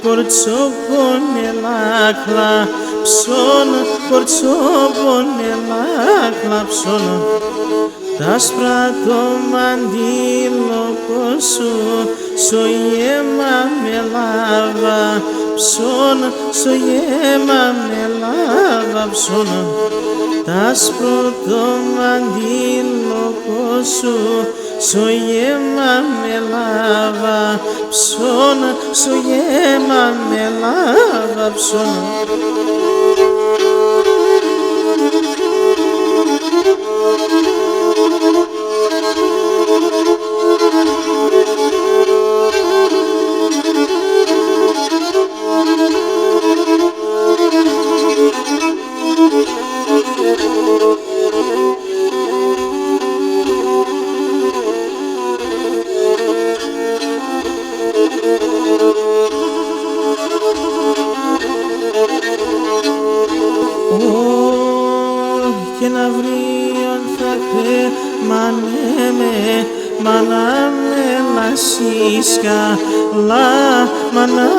Κορτσόπονελά κλαψών, κορτσόπονελά κλαψών, τ' άσπρα το μαντήλοκο σου, στο γέμα με λάβα ψών, στο γέμα με λάβα ψών, τ' άσπρο το μαντήλοκο σου, στο γέμα με λάβα ψών, στο γέμα με λάβα ψών. Και να βρίον θα κρέμανε με, μα να με λασείς καλά, μα να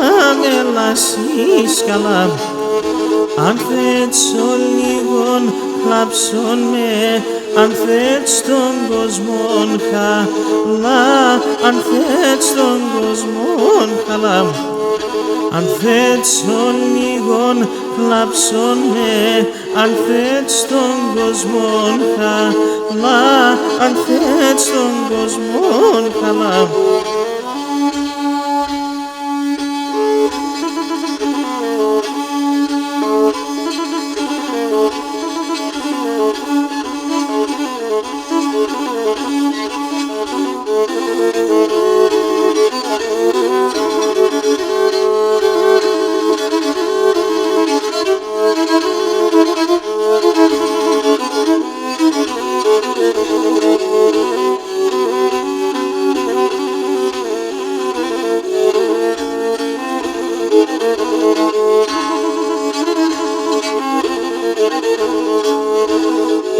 με λασείς καλά. Αν θες ο λίγον κλαψον με, αν θες τον κόσμον χαλά, αν θες τον κόσμον χαλά. Αν θες τον λίγον κλαψον με, αν θες τον κόσμον χαλά, αν θες τον κόσμον χαλά.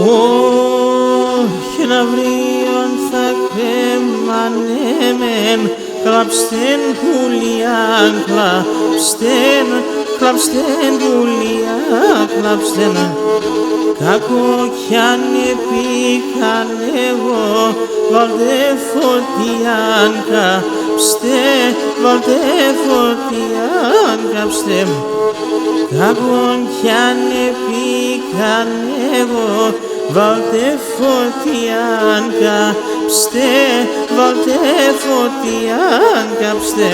Όχι να βρίον θα κρέμανε μεν, κλαψτεν πουλιά, κλαψτεν πουλιά, κλαψτεν. Κακό κι αν επίκαν εγώ, βάλτε φωτιάν κάψτε, βάλτε φωτιάν κάψτε. Κακό κι αν επίκαν εγώ, βάλτε φωτιάν κάψτε, βάλτε φωτιάν κάψτε.